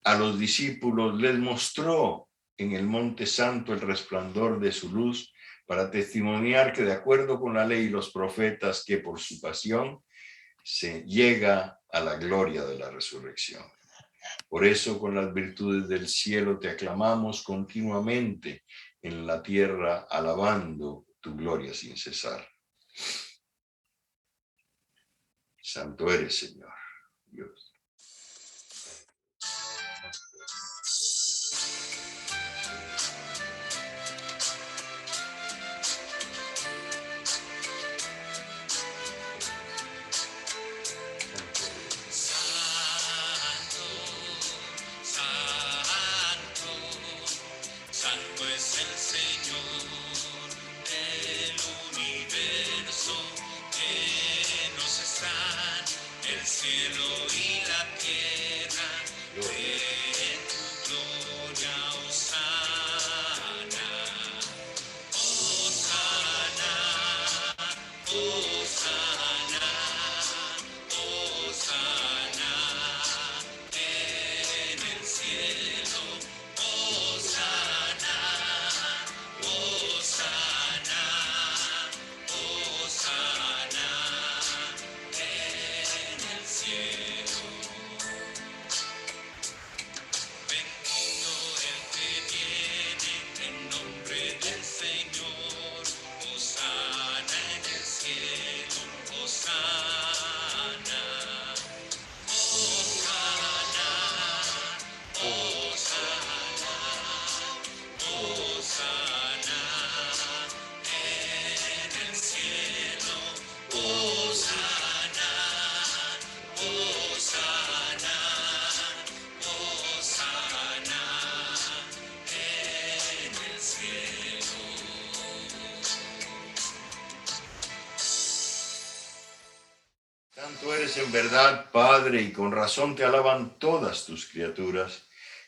a los discípulos, les mostró en el Monte Santo el resplandor de su luz, para testimoniar que de acuerdo con la ley y los profetas, que por su pasión se llega a la gloria de la resurrección. Por eso, con las virtudes del cielo te aclamamos continuamente en la tierra, alabando tu gloria sin cesar. Santo eres, Señor, Dios. Santo es el Señor del universo, llenos están el cielo y la tierra de tu gloria, Hosana, Hosana, Hosana, Hosana en el cielo. Hosana, Hosana, Hosana en el cielo. Bendito el que viene en nombre del Señor. Hosana en el cielo. Hosana, Hosana, Hosana. Hosana en el cielo, Hosana, Hosana, Hosana en el cielo. Santo eres en verdad, Padre, y con razón te alaban todas tus criaturas,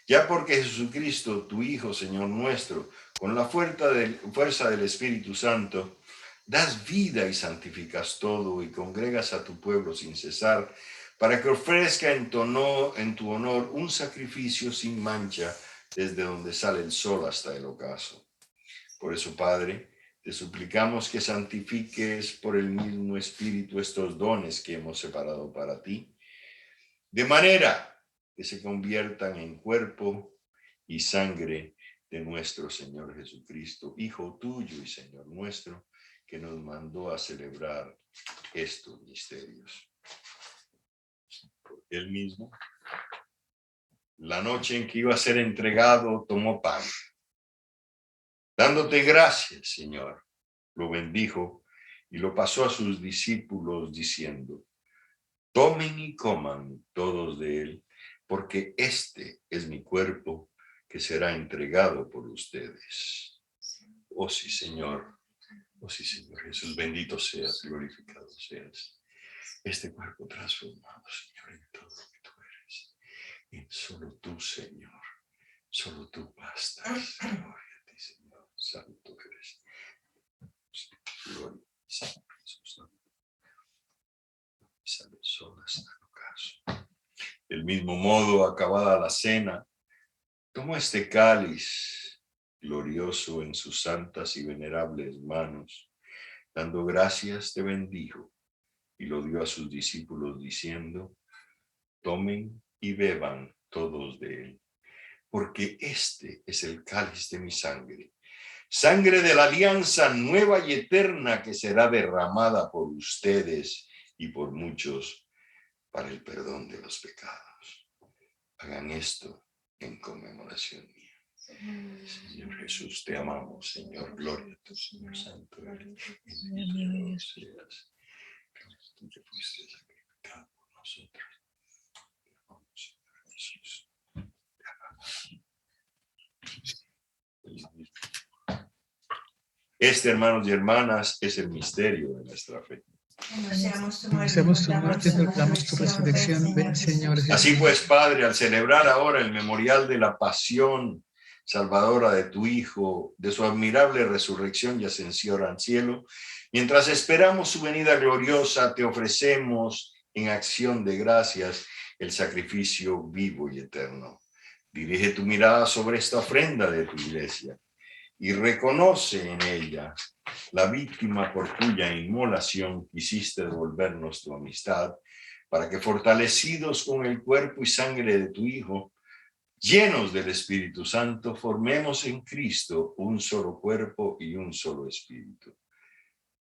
ya porque Jesucristo, tu Hijo, Señor nuestro, con la fuerza del Espíritu Santo, das vida y santificas todo y congregas a tu pueblo sin cesar, para que ofrezca en tu honor un sacrificio sin mancha desde donde sale el sol hasta el ocaso. Por eso, Padre, te suplicamos que santifiques por el mismo Espíritu estos dones que hemos separado para ti, de manera que se conviertan en cuerpo y sangre de nuestro Señor Jesucristo, Hijo tuyo y Señor nuestro, que nos mandó a celebrar estos misterios. Él mismo, la noche en que iba a ser entregado, tomó pan. Dándote gracias, Señor, lo bendijo y lo pasó a sus discípulos diciendo: tomen y coman todos de él, porque este es mi cuerpo que será entregado por ustedes. Oh sí, Señor. Oh sí, Señor Jesús, bendito seas, glorificado seas. Este cuerpo transformado, Señor, en todo lo que tú eres. En solo tú, Señor. Solo tú bastas. Gloria a ti, Señor. Santo eres. Gloria a Santo Jesús. Salve solas en ocaso. Del mismo modo, acabada la cena, tomó este cáliz glorioso en sus santas y venerables manos. Dando gracias, te bendijo y lo dio a sus discípulos diciendo: tomen y beban todos de él, porque este es el cáliz de mi sangre, sangre de la alianza nueva y eterna que será derramada por ustedes y por muchos para el perdón de los pecados. Hagan esto en conmemoración mía. Señor Jesús, te amamos, Señor. Gloria a tu Señor Santo. Bendito seas. Tú te fuiste sacrificado por nosotros. Vamos, Señor Jesús. Este, hermanos y hermanas, es el misterio de nuestra fe. Anunciamos tu muerte, proclamamos tu resurrección. Ven, Señor Jesús. Así pues, Padre, al celebrar ahora el memorial de la pasión salvadora de tu Hijo, de su admirable resurrección y ascensión al cielo, mientras esperamos su venida gloriosa, te ofrecemos en acción de gracias el sacrificio vivo y eterno. Dirige tu mirada sobre esta ofrenda de tu iglesia y reconoce en ella la víctima por cuya inmolación quisiste devolvernos tu amistad, para que fortalecidos con el cuerpo y sangre de tu Hijo, llenos del Espíritu Santo, formemos en Cristo un solo cuerpo y un solo espíritu.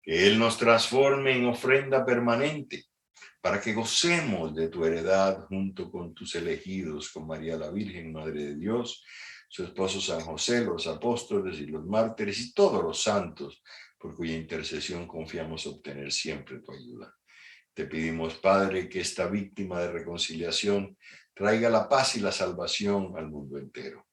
Que Él nos transforme en ofrenda permanente, para que gocemos de tu heredad junto con tus elegidos, con María la Virgen, Madre de Dios, su esposo San José, los apóstoles y los mártires y todos los santos, por cuya intercesión confiamos obtener siempre tu ayuda. Te pedimos, Padre, que esta víctima de reconciliación traiga la paz y la salvación al mundo entero.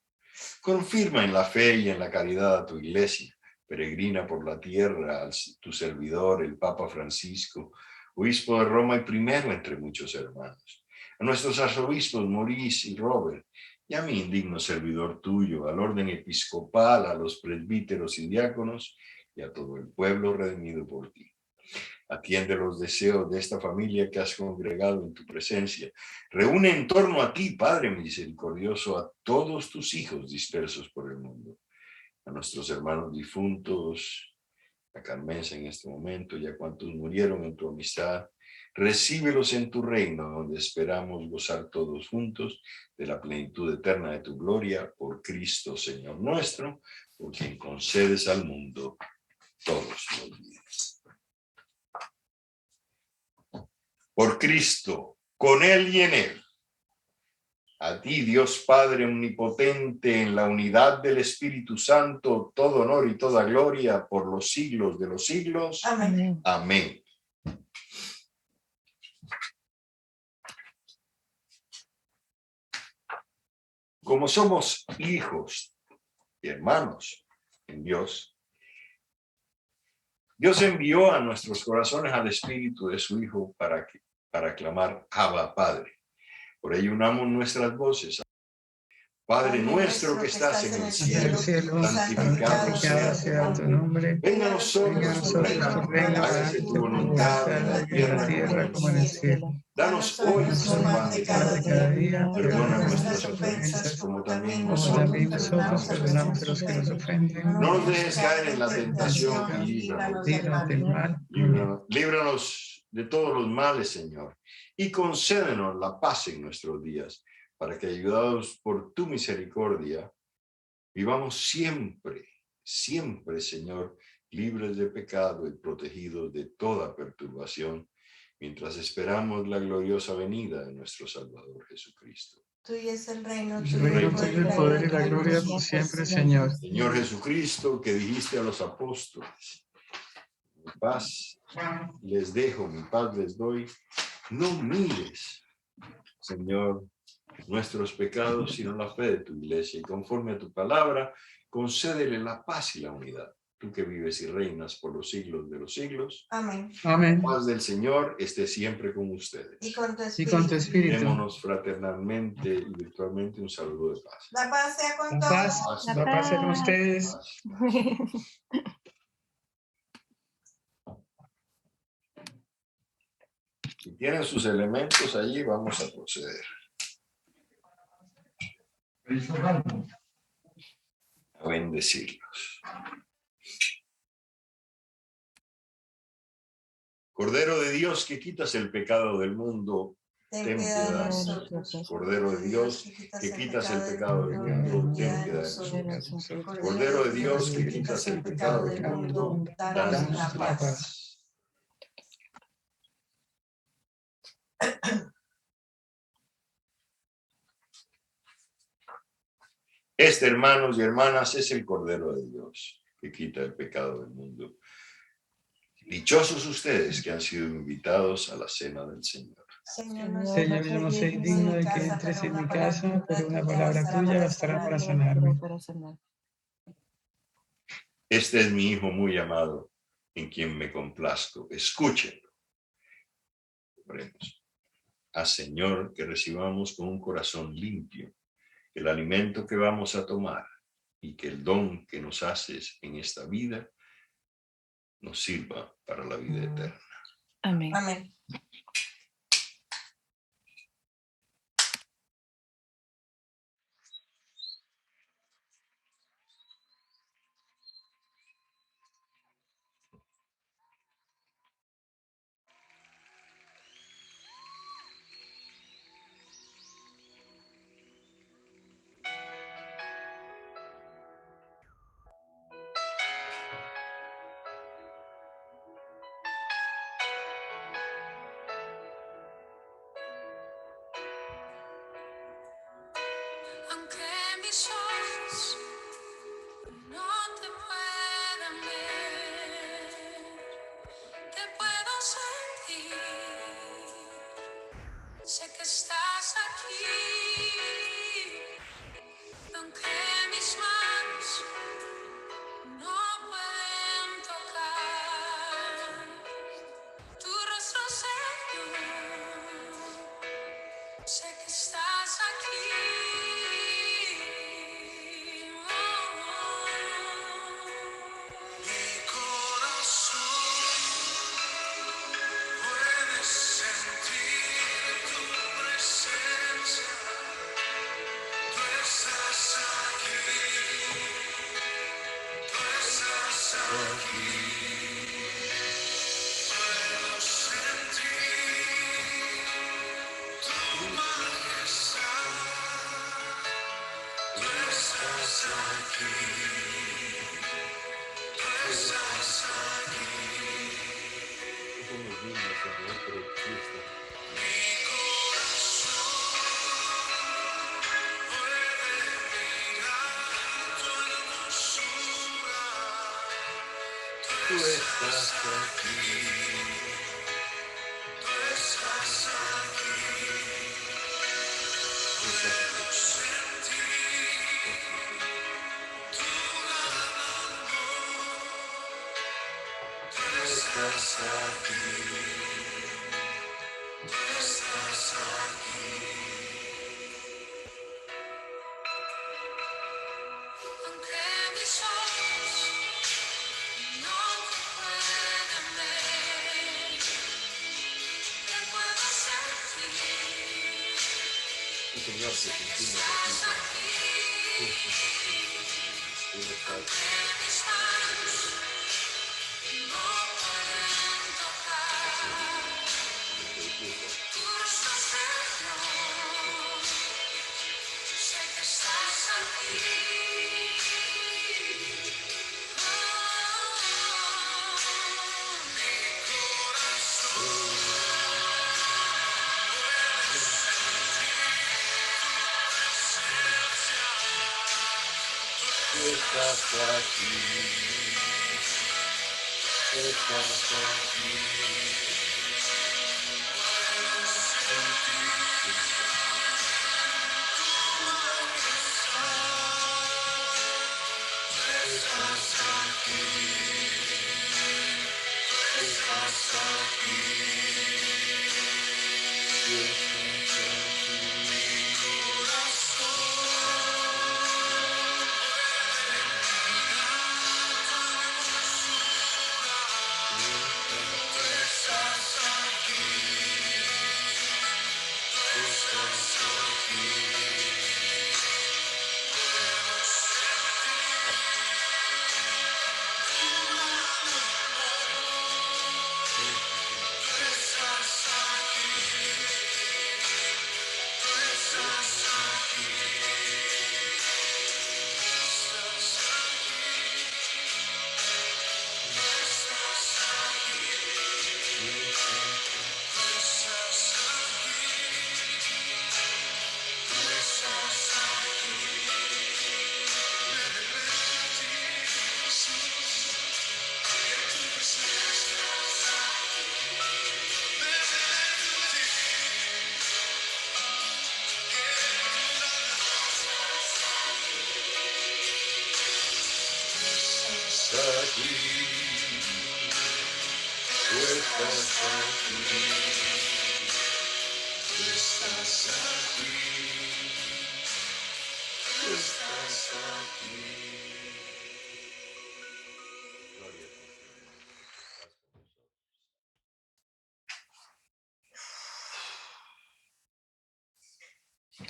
Confirma en la fe y en la caridad a tu iglesia, peregrina por la tierra, a tu servidor, el Papa Francisco, obispo de Roma y primero entre muchos hermanos, a nuestros arzobispos Maurice y Robert, y a mi indigno servidor tuyo, al orden episcopal, a los presbíteros y diáconos, y a todo el pueblo redimido por ti. Atiende los deseos de esta familia que has congregado en tu presencia. Reúne en torno a ti, Padre misericordioso, a todos tus hijos dispersos por el mundo, a nuestros hermanos difuntos, a Carmenza en este momento y a cuantos murieron en tu amistad. Recíbelos en tu reino, donde esperamos gozar todos juntos de la plenitud eterna de tu gloria, por Cristo Señor nuestro, por quien concedes al mundo todos los días. Por Cristo, con Él y en Él. A ti, Dios Padre omnipotente, en la unidad del Espíritu Santo, todo honor y toda gloria por los siglos de los siglos. Amén. Amén. Como somos hijos y hermanos en Dios, Dios envió a nuestros corazones al Espíritu de su Hijo para clamar Abba, Padre. Por ello unamos nuestras voces. Padre nuestro que estás en el cielo, santificado sea tu nombre. Venga a nosotros tu reino, hágase tu voluntad en la tierra como en el cielo. Danos hoy nuestro pan de cada día, perdona nuestras ofensas como también nosotros perdonamos a los que nos ofenden. No nos dejes caer en la tentación y líbranos del mal. Líbranos de todos los males, Señor, y concédenos la paz en nuestros días, para que, ayudados por tu misericordia, Vivamos siempre, siempre, Señor, libres de pecado y protegidos de toda perturbación, mientras esperamos la gloriosa venida de nuestro Salvador Jesucristo. Tuyo es el reino, El reino tuyo, el poder y la gloria por siempre, Señor. Señor Jesucristo, que dijiste a los apóstoles, mi paz les dejo, mi paz les doy, no mires, Señor, nuestros pecados, sino la fe de tu iglesia, y conforme a tu palabra, concédele la paz y la unidad. Tú que vives y reinas por los siglos de los siglos. Amén. Amén. La paz del Señor esté siempre con ustedes. Y con tu Y espíritu. con tu espíritu. Démonos fraternalmente y virtualmente un saludo de paz. La paz sea con La todos. paz, la paz sea con ustedes. Si tienen sus elementos allí, vamos a proceder a bendecirlos. Cordero de Dios, que quitas el pecado del mundo, ten piedad de nosotros. Cordero de Dios, que quitas el pecado del mundo, ten piedad de nosotros. Cordero de Dios, que quitas el pecado del mundo, danos la paz. Este, hermanos y hermanas, es el Cordero de Dios, que quita el pecado del mundo. Dichosos ustedes que han sido invitados a la cena del Señor. Señor, yo no soy digno de que entres en mi casa, pero una palabra tuya bastará para sanarme. Este es mi Hijo muy amado, en quien me complazco. Escúchenlo. Oremos. Señor, que recibamos con un corazón limpio el alimento que vamos a tomar y que el don que nos haces en esta vida nos sirva para la vida eterna. Amén. Amén. Aunque mis ojos no te puedan ver, te puedo sentir. Sé que estás aquí. Aunque mis manos no pueden tocar tu rostro, Señor. Sé que estás aquí. Mi corazón puede sentir tu presencia. Tú estás aquí. Tú estás aquí. Puedo sentir tu majestad. Tú estás aquí. Tú estás aquí. Mi corazón puede mirar tu hermosura. Tú estás aquí. Tú estás aquí. Puedo sentir tu gran amor. Tú estás aquí. Tú estás aquí. Aunque mis ojos no te puedan ver, te puedo sentir. Sé que estás aquí. Aunque mis manos no pueden tocar tu rostro, Señor. Sé que estás aquí. estás aquí, estás aquí.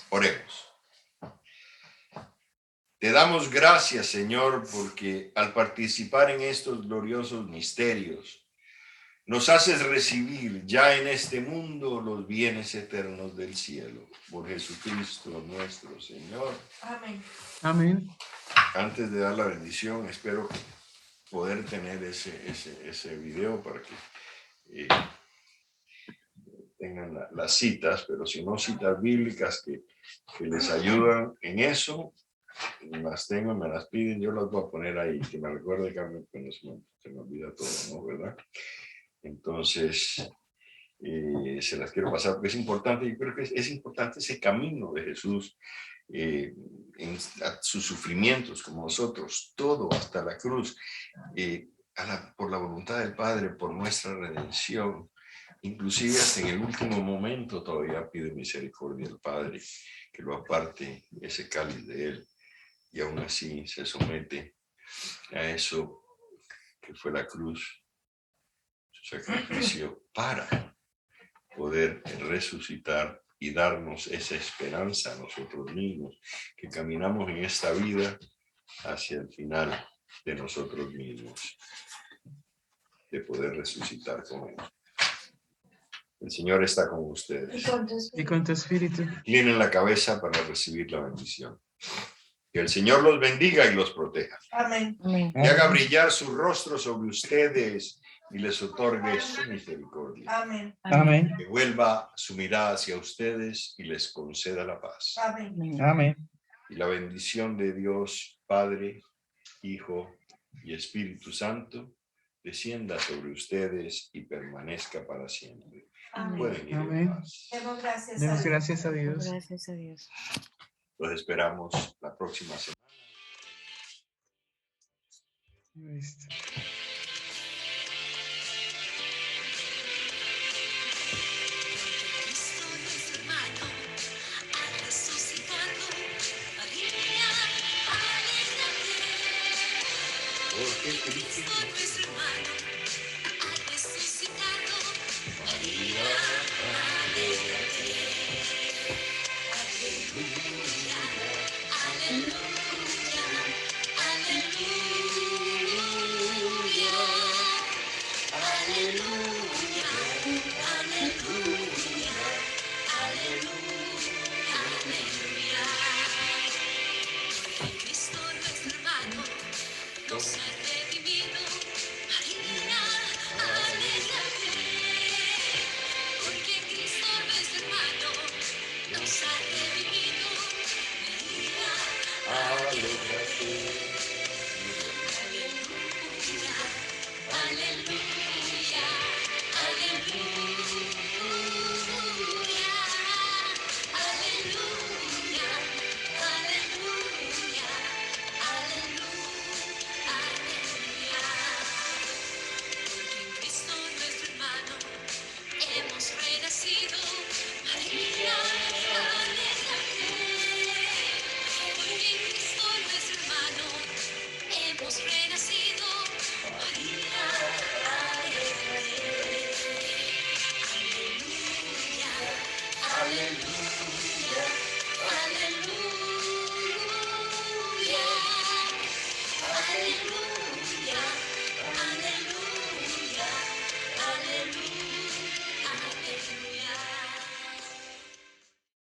Oremos. Te damos gracias, Señor, porque al participar en estos gloriosos misterios, nos haces recibir ya en este mundo los bienes eternos del cielo. Por Jesucristo nuestro Señor. Amén. Amén. Antes de dar la bendición, espero poder tener ese video para que tengan las citas, pero si no, citas bíblicas que les ayudan en eso, las tengo, me las piden, yo las voy a poner ahí, que me recuerde, Carmen, que no se me olvida todo, ¿no? ¿Verdad? Entonces, se las quiero pasar porque es importante, yo creo que es importante ese camino de Jesús, en sus sufrimientos como nosotros, todo hasta la cruz, por la voluntad del Padre, por nuestra redención, inclusive hasta en el último momento todavía pide misericordia al Padre, que lo aparte ese cáliz de él, y aún así se somete a eso que fue la cruz, su sacrificio para poder resucitar y darnos esa esperanza a nosotros mismos, que caminamos en esta vida hacia el final de nosotros mismos, de poder resucitar con él. El Señor está con ustedes. Y con tu espíritu. Inclinen la cabeza para recibir la bendición. Que el Señor los bendiga y los proteja. Amén. Y haga brillar su rostro sobre ustedes y les otorgue su misericordia. Amén. Amén. Que vuelva su mirada hacia ustedes y les conceda la paz. Amén. Amén. Y la bendición de Dios, Padre, Hijo y Espíritu Santo, descienda sobre ustedes y permanezca para siempre. Amén. Pueden ir Amén. en paz. Demos gracias a Demos Dios. gracias a Dios. Gracias a Dios. Los esperamos la próxima semana. Listo. Cristo nuestro hermano ha resucitado. María, alégrate. Porque Cristo nuestro hermano ha resucitado. María, alégrate. Aleluya, aleluya, aleluya, aleluya, aleluya, aleluya, aleluya. Porque Cristo nuestro hermano nos ha redimido. María, alégrate. Porque Cristo nuestro hermano nos ha redimido. María, alégrate.